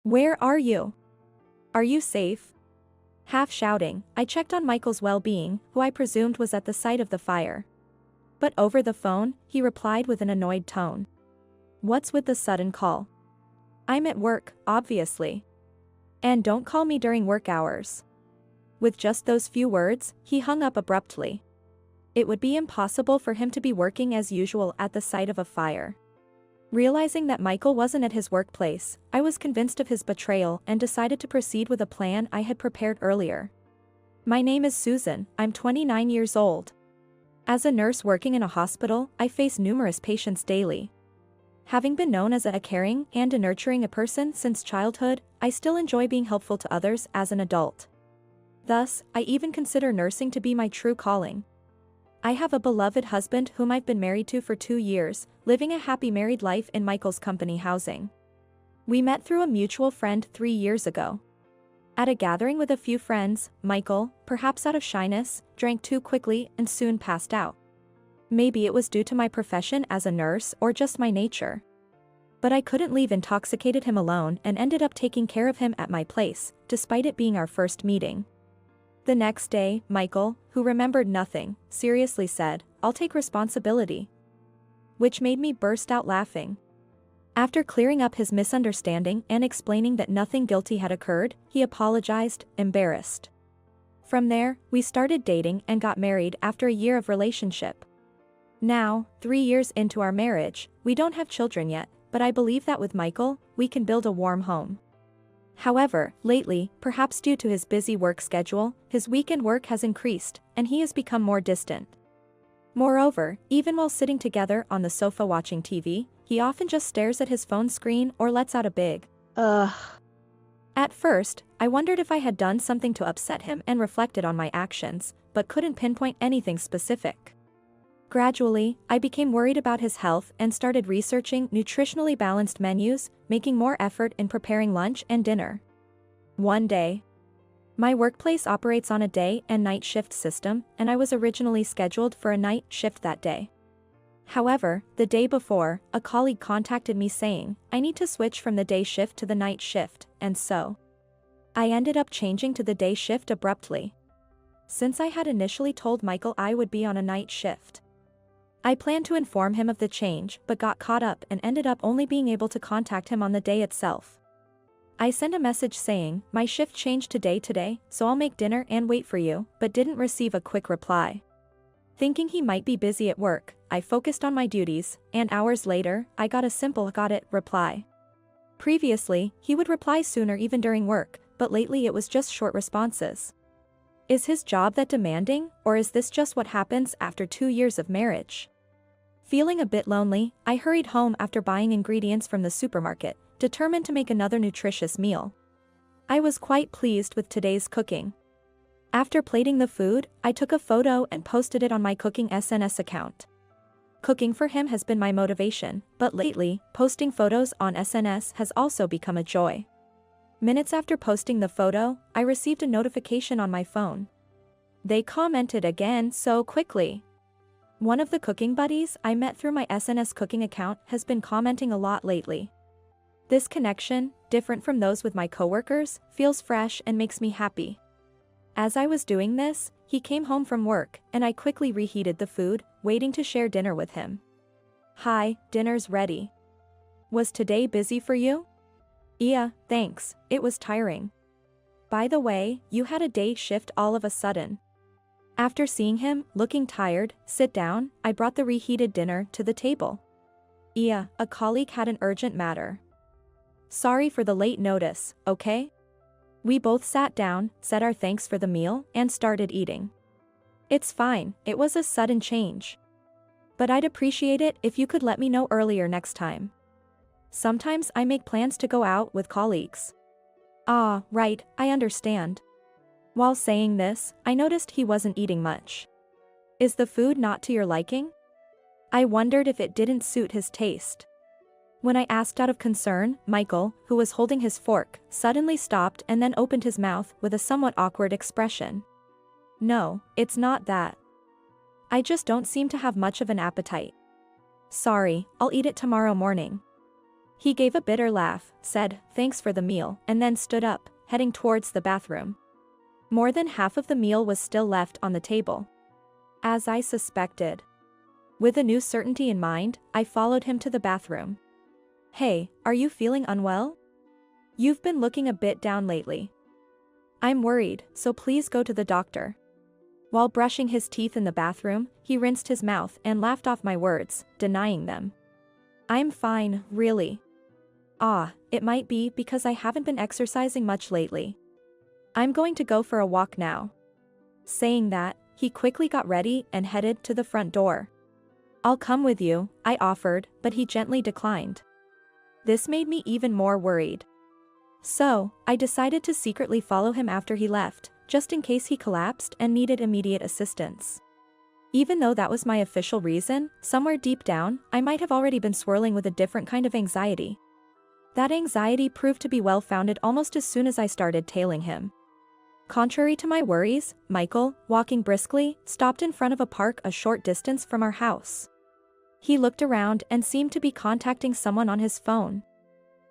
Where are you? Are you safe? Half shouting, I checked on Michael's well-being, who I presumed was at the site of the fire. But over the phone, he replied with an annoyed tone. What's with the sudden call? I'm at work, obviously. And don't call me during work hours. With just those few words, he hung up abruptly. It would be impossible for him to be working as usual at the site of a fire. Realizing that Michael wasn't at his workplace, I was convinced of his betrayal and decided to proceed with a plan I had prepared earlier. My name is Susan, I'm 29 years old. As a nurse working in a hospital, I face numerous patients daily. Having been known as a caring and a nurturing person since childhood, I still enjoy being helpful to others as an adult. Thus, I even consider nursing to be my true calling. I have a beloved husband whom I've been married to for 2 years, living a happy married life in Michael's company housing. We met through a mutual friend 3 years ago. At a gathering with a few friends, Michael, perhaps out of shyness, drank too quickly and soon passed out. Maybe it was due to my profession as a nurse or just my nature. But I couldn't leave intoxicated him alone and ended up taking care of him at my place, despite it being our first meeting. The next day, Michael, who remembered nothing, seriously said, I'll take responsibility. Which made me burst out laughing. After clearing up his misunderstanding and explaining that nothing guilty had occurred, he apologized, embarrassed. From there, we started dating and got married after a year of relationship. Now, 3 years into our marriage, we don't have children yet, but I believe that with Michael, we can build a warm home. However, lately, perhaps due to his busy work schedule, his weekend work has increased, and he has become more distant. Moreover, even while sitting together on the sofa watching TV, he often just stares at his phone screen or lets out a big, ugh. At first, I wondered if I had done something to upset him and reflected on my actions, but couldn't pinpoint anything specific. Gradually, I became worried about his health and started researching nutritionally balanced menus, making more effort in preparing lunch and dinner. One day, my workplace operates on a day and night shift system, and I was originally scheduled for a night shift that day. However, the day before, a colleague contacted me saying, I need to switch from the day shift to the night shift, and so I ended up changing to the day shift abruptly. Since I had initially told Michael I would be on a night shift, I planned to inform him of the change but got caught up and ended up only being able to contact him on the day itself. I sent a message saying, my shift changed to day today, so I'll make dinner and wait for you, but didn't receive a quick reply. Thinking he might be busy at work, I focused on my duties, and hours later, I got a simple got it reply. Previously, he would reply sooner even during work, but lately it was just short responses. Is his job that demanding, or is this just what happens after 2 years of marriage? Feeling a bit lonely, I hurried home after buying ingredients from the supermarket, determined to make another nutritious meal. I was quite pleased with today's cooking. After plating the food, I took a photo and posted it on my cooking SNS account. Cooking for him has been my motivation, but lately, posting photos on SNS has also become a joy. Minutes after posting the photo, I received a notification on my phone. They commented again so quickly. One of the cooking buddies I met through my SNS cooking account has been commenting a lot lately. This connection, different from those with my coworkers, feels fresh and makes me happy. As I was doing this, he came home from work, and I quickly reheated the food, waiting to share dinner with him. Hi, dinner's ready. Was today busy for you? Yeah, thanks, it was tiring. By the way, you had a day shift all of a sudden. After seeing him, looking tired, sit down, I brought the reheated dinner to the table. Yeah, a colleague had an urgent matter. Sorry for the late notice, okay? We both sat down, said our thanks for the meal, and started eating. It's fine, it was a sudden change. But I'd appreciate it if you could let me know earlier next time. Sometimes I make plans to go out with colleagues. Ah, right, I understand. While saying this, I noticed he wasn't eating much. Is the food not to your liking? I wondered if it didn't suit his taste. When I asked out of concern, Michael, who was holding his fork, suddenly stopped and then opened his mouth with a somewhat awkward expression. No, it's not that. I just don't seem to have much of an appetite. Sorry, I'll eat it tomorrow morning. He gave a bitter laugh, said, "Thanks for the meal," and then stood up, heading towards the bathroom. More than half of the meal was still left on the table. As I suspected. With a new certainty in mind, I followed him to the bathroom. "Hey, are you feeling unwell? You've been looking a bit down lately. I'm worried, so please go to the doctor." While brushing his teeth in the bathroom, he rinsed his mouth and laughed off my words, denying them. "I'm fine, really. It might be because I haven't been exercising much lately. I'm going to go for a walk now." Saying that, he quickly got ready and headed to the front door. "I'll come with you," I offered, but he gently declined. This made me even more worried. So, I decided to secretly follow him after he left, just in case he collapsed and needed immediate assistance. Even though that was my official reason, somewhere deep down, I might have already been swirling with a different kind of anxiety. That anxiety proved to be well-founded almost as soon as I started tailing him. Contrary to my worries, Michael, walking briskly, stopped in front of a park a short distance from our house. He looked around and seemed to be contacting someone on his phone.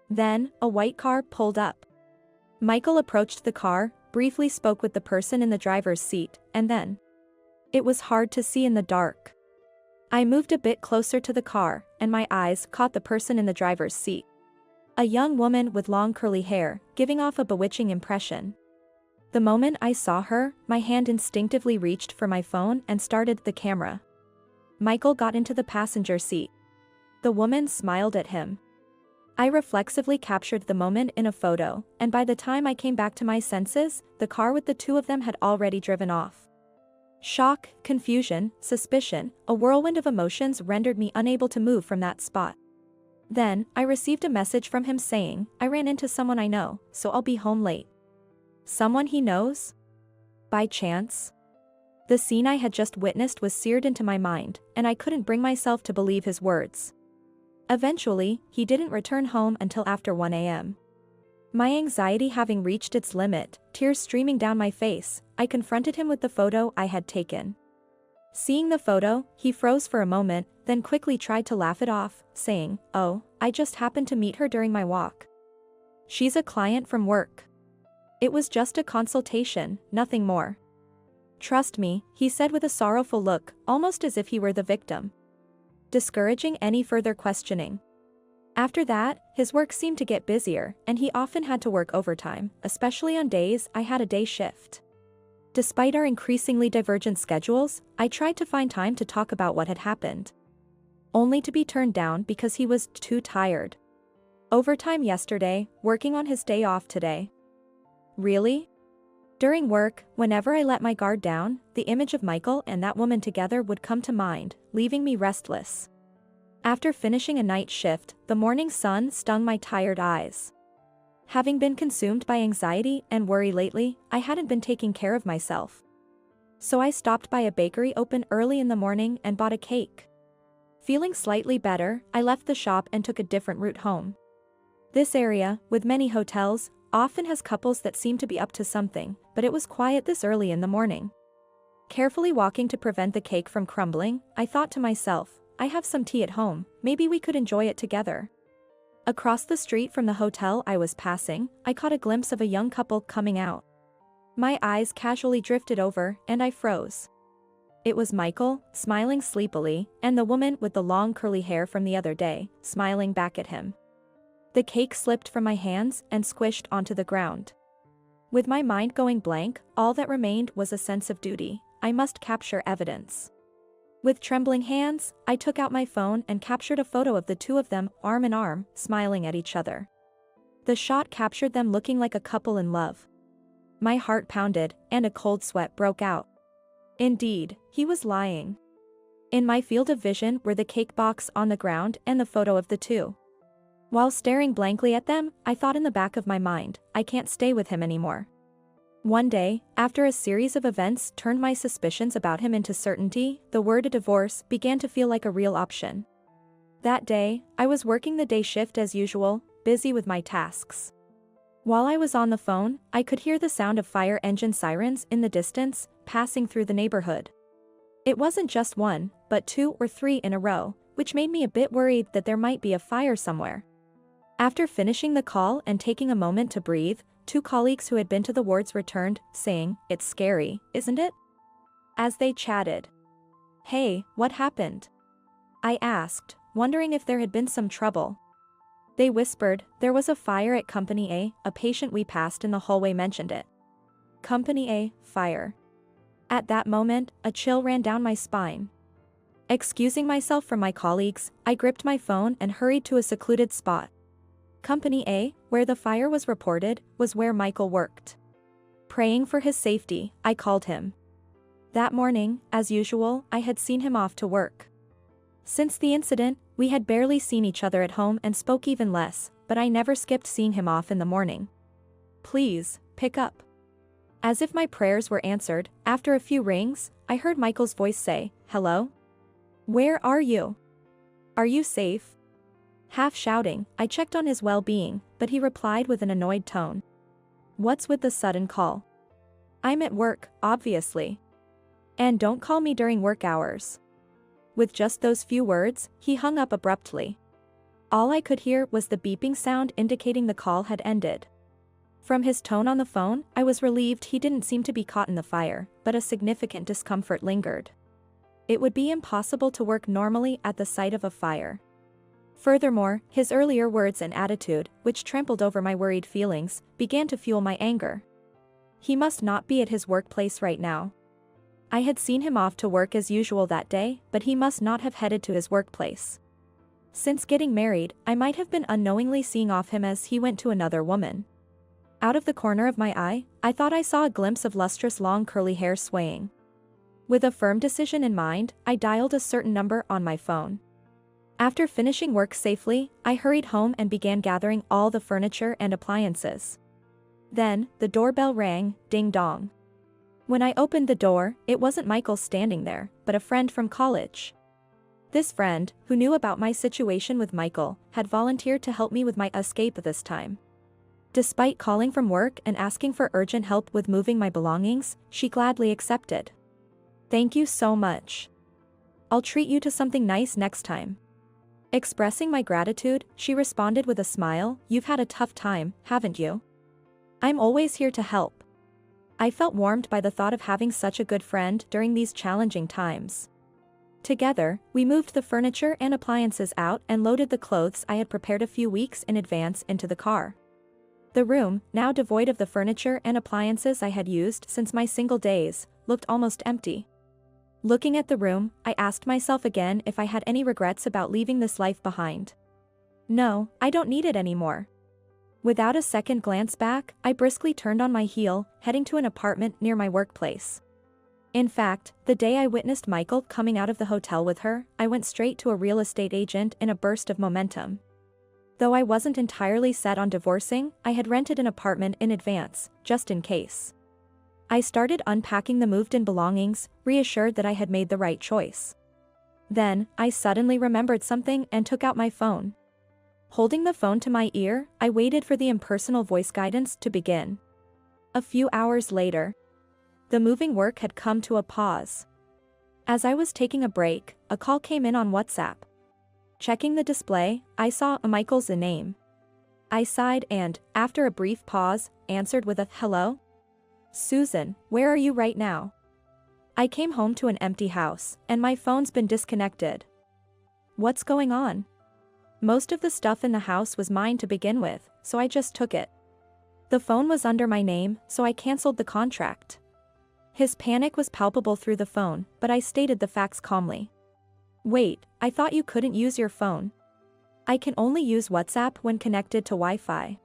Then, a white car pulled up. Michael approached the car, briefly spoke with the person in the driver's seat, and then. It was hard to see in the dark. I moved a bit closer to the car, and my eyes caught the person in the driver's seat. A young woman with long curly hair, giving off a bewitching impression. The moment I saw her, my hand instinctively reached for my phone and started the camera. Michael got into the passenger seat. The woman smiled at him. I reflexively captured the moment in a photo, and by the time I came back to my senses, the car with the two of them had already driven off. Shock, confusion, suspicion, a whirlwind of emotions rendered me unable to move from that spot. Then, I received a message from him saying, "I ran into someone I know, so I'll be home late." Someone he knows? By chance? The scene I had just witnessed was seared into my mind, and I couldn't bring myself to believe his words. Eventually, he didn't return home until after 1 a.m. My anxiety having reached its limit, tears streaming down my face, I confronted him with the photo I had taken. Seeing the photo, he froze for a moment, then quickly tried to laugh it off, saying, "Oh, I just happened to meet her during my walk. She's a client from work. It was just a consultation, nothing more." "Trust me," he said with a sorrowful look, almost as if he were the victim, discouraging any further questioning. After that, his work seemed to get busier, and he often had to work overtime, especially on days I had a day shift. Despite our increasingly divergent schedules, I tried to find time to talk about what had happened. Only to be turned down because he was too tired. Overtime yesterday, working on his day off today. Really? During work, whenever I let my guard down, the image of Michael and that woman together would come to mind, leaving me restless. After finishing a night shift, the morning sun stung my tired eyes. Having been consumed by anxiety and worry lately, I hadn't been taking care of myself. So I stopped by a bakery open early in the morning and bought a cake. Feeling slightly better, I left the shop and took a different route home. This area, with many hotels, often has couples that seem to be up to something, but it was quiet this early in the morning. Carefully walking to prevent the cake from crumbling, I thought to myself, "I have some tea at home, maybe we could enjoy it together." Across the street from the hotel I was passing, I caught a glimpse of a young couple coming out. My eyes casually drifted over, and I froze. It was Michael, smiling sleepily, and the woman with the long curly hair from the other day, smiling back at him. The cake slipped from my hands and squished onto the ground. With my mind going blank, all that remained was a sense of duty. I must capture evidence. With trembling hands, I took out my phone and captured a photo of the two of them, arm in arm, smiling at each other. The shot captured them looking like a couple in love. My heart pounded, and a cold sweat broke out. Indeed, he was lying. In my field of vision were the cake box on the ground and the photo of the two. While staring blankly at them, I thought in the back of my mind, I can't stay with him anymore. One day, after a series of events turned my suspicions about him into certainty, the word a divorce began to feel like a real option. That day, I was working the day shift as usual, busy with my tasks. While I was on the phone, I could hear the sound of fire engine sirens in the distance, passing through the neighborhood. It wasn't just one, but 2 or 3 in a row, which made me a bit worried that there might be a fire somewhere. After finishing the call and taking a moment to breathe, two colleagues who had been to the wards returned, saying, "It's scary, isn't it?" As they chatted. "Hey, what happened?" I asked, wondering if there had been some trouble. They whispered, "There was a fire at Company A patient we passed in the hallway mentioned it." Company A, fire. At that moment, a chill ran down my spine. Excusing myself from my colleagues, I gripped my phone and hurried to a secluded spot. Company A, where the fire was reported, was where Michael worked. Praying for his safety, I called him. That morning, as usual, I had seen him off to work. Since the incident, we had barely seen each other at home and spoke even less, but I never skipped seeing him off in the morning. "Please, pick up." As if my prayers were answered, after a few rings, I heard Michael's voice say, "Hello? Where are you? Are you safe?" Half shouting, I checked on his well-being, but he replied with an annoyed tone. "What's with the sudden call?" "I'm at work, obviously. And don't call me during work hours." With just those few words, he hung up abruptly. All I could hear was the beeping sound indicating the call had ended. From his tone on the phone, I was relieved he didn't seem to be caught in the fire, but a significant discomfort lingered. It would be impossible to work normally at the sight of a fire. Furthermore, his earlier words and attitude, which trampled over my worried feelings, began to fuel my anger. He must not be at his workplace right now. I had seen him off to work as usual that day, but he must not have headed to his workplace. Since getting married, I might have been unknowingly seeing off him as he went to another woman. Out of the corner of my eye, I thought I saw a glimpse of lustrous long curly hair swaying. With a firm decision in mind, I dialed a certain number on my phone. After finishing work safely, I hurried home and began gathering all the furniture and appliances. Then, the doorbell rang, ding-dong. When I opened the door, it wasn't Michael standing there, but a friend from college. This friend, who knew about my situation with Michael, had volunteered to help me with my escape this time. Despite calling from work and asking for urgent help with moving my belongings, she gladly accepted. "Thank you so much. I'll treat you to something nice next time." Expressing my gratitude, she responded with a smile, "You've had a tough time, haven't you? I'm always here to help." I felt warmed by the thought of having such a good friend during these challenging times. Together, we moved the furniture and appliances out and loaded the clothes I had prepared a few weeks in advance into the car. The room, now devoid of the furniture and appliances I had used since my single days, looked almost empty. Looking at the room, I asked myself again if I had any regrets about leaving this life behind. No, I don't need it anymore. Without a second glance back, I briskly turned on my heel, heading to an apartment near my workplace. In fact, the day I witnessed Michael coming out of the hotel with her, I went straight to a real estate agent in a burst of momentum. Though I wasn't entirely set on divorcing, I had rented an apartment in advance, just in case. I started unpacking the moved-in belongings, reassured that I had made the right choice. Then, I suddenly remembered something and took out my phone. Holding the phone to my ear, I waited for the impersonal voice guidance to begin. A few hours later, the moving work had come to a pause. As I was taking a break, a call came in on WhatsApp. Checking the display, I saw Michael's name. I sighed and, after a brief pause, answered with a "Hello? Susan, where are you right now? I came home to an empty house, and my phone's been disconnected." "What's going on?" "Most of the stuff in the house was mine to begin with, so I just took it. The phone was under my name, so I canceled the contract." His panic was palpable through the phone, but I stated the facts calmly. "Wait, I thought you couldn't use your phone." "I can only use WhatsApp when connected to Wi-Fi."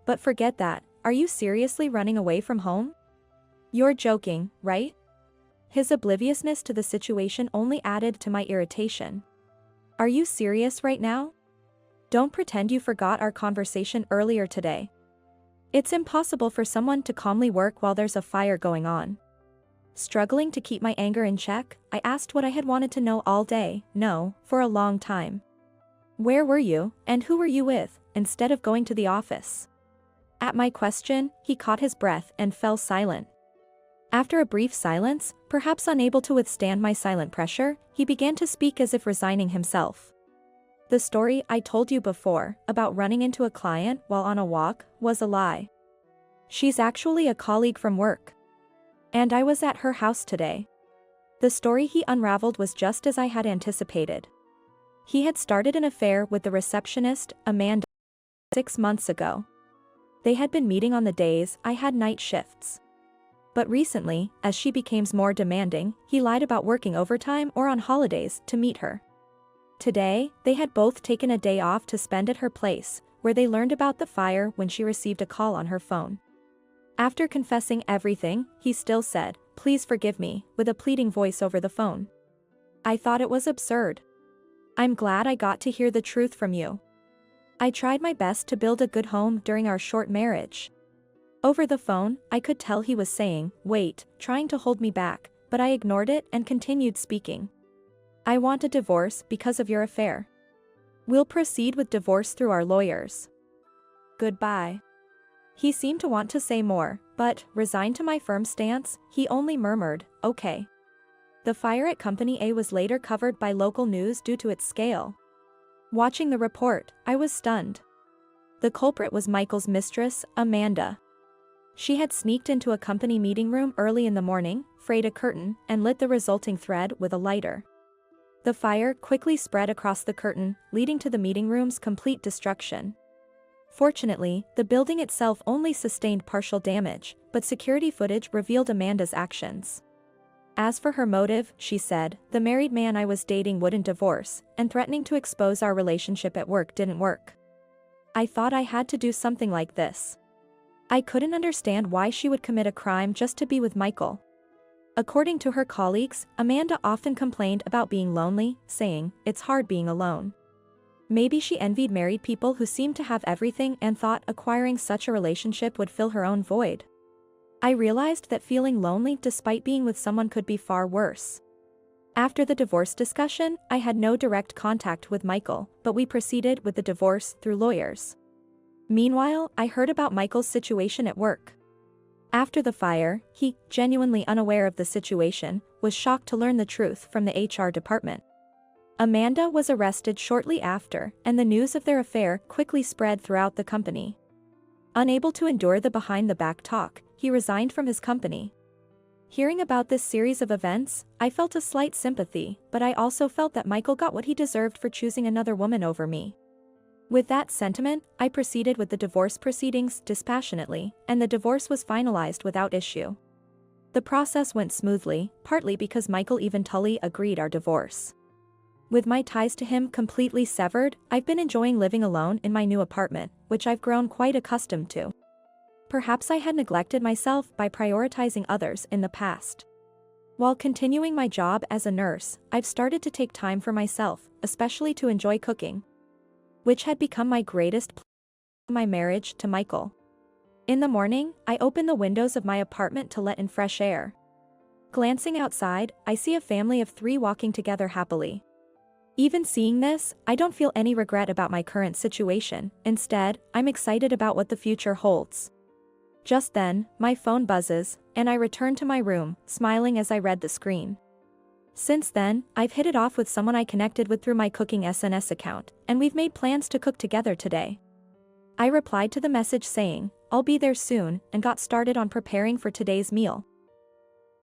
"But forget that, are you seriously running away from home? You're joking, right?" His obliviousness to the situation only added to my irritation. "Are you serious right now? Don't pretend you forgot our conversation earlier today. It's impossible for someone to calmly work while there's a fire going on." Struggling to keep my anger in check, I asked what I had wanted to know all day, no, for a long time. "Where were you, and who were you with, instead of going to the office?" At my question, he caught his breath and fell silent. After a brief silence, perhaps unable to withstand my silent pressure, he began to speak as if resigning himself. The story I told you before, about running into a client while on a walk, was a lie. She's actually a colleague from work. And I was at her house today. The story he unraveled was just as I had anticipated. He had started an affair with the receptionist, Amanda, 6 months ago. They had been meeting on the days I had night shifts. But recently, as she became more demanding, he lied about working overtime or on holidays to meet her. Today, they had both taken a day off to spend at her place, where they learned about the fire when she received a call on her phone. After confessing everything, he still said, "Please forgive me," with a pleading voice over the phone. I thought it was absurd. "I'm glad I got to hear the truth from you. I tried my best to build a good home during our short marriage." Over the phone, I could tell he was saying, "Wait," trying to hold me back, but I ignored it and continued speaking. "I want a divorce because of your affair. We'll proceed with divorce through our lawyers. Goodbye." He seemed to want to say more, but, resigned to my firm stance, he only murmured, "Okay." The fire at Company A was later covered by local news due to its scale. Watching the report, I was stunned. The culprit was Michael's mistress, Amanda. She had sneaked into a company meeting room early in the morning, frayed a curtain, and lit the resulting thread with a lighter. The fire quickly spread across the curtain, leading to the meeting room's complete destruction. Fortunately, the building itself only sustained partial damage, but security footage revealed Amanda's actions. As for her motive, she said, "The married man I was dating wouldn't divorce, and threatening to expose our relationship at work didn't work. I thought I had to do something like this." I couldn't understand why she would commit a crime just to be with Michael. According to her colleagues, Amanda often complained about being lonely, saying, "It's hard being alone." Maybe she envied married people who seemed to have everything and thought acquiring such a relationship would fill her own void. I realized that feeling lonely despite being with someone could be far worse. After the divorce discussion, I had no direct contact with Michael, but we proceeded with the divorce through lawyers. Meanwhile, I heard about Michael's situation at work. After the fire, he, genuinely unaware of the situation, was shocked to learn the truth from the HR department. Amanda was arrested shortly after, and the news of their affair quickly spread throughout the company. Unable to endure the behind-the-back talk, he resigned from his company. Hearing about this series of events, I felt a slight sympathy, but I also felt that Michael got what he deserved for choosing another woman over me. With that sentiment, I proceeded with the divorce proceedings dispassionately, and the divorce was finalized without issue. The process went smoothly, partly because Michael eventually agreed our divorce. With my ties to him completely severed, I've been enjoying living alone in my new apartment, which I've grown quite accustomed to. Perhaps I had neglected myself by prioritizing others in the past. While continuing my job as a nurse, I've started to take time for myself, especially to enjoy cooking, which had become my greatest pleasure in my marriage to Michael. In the morning, I open the windows of my apartment to let in fresh air. Glancing outside, I see a family of 3 walking together happily. Even seeing this, I don't feel any regret about my current situation. Instead, I'm excited about what the future holds. Just then, my phone buzzes, and I return to my room, smiling as I read the screen. Since then, I've hit it off with someone I connected with through my cooking SNS account, and we've made plans to cook together today. I replied to the message saying, "I'll be there soon," and got started on preparing for today's meal.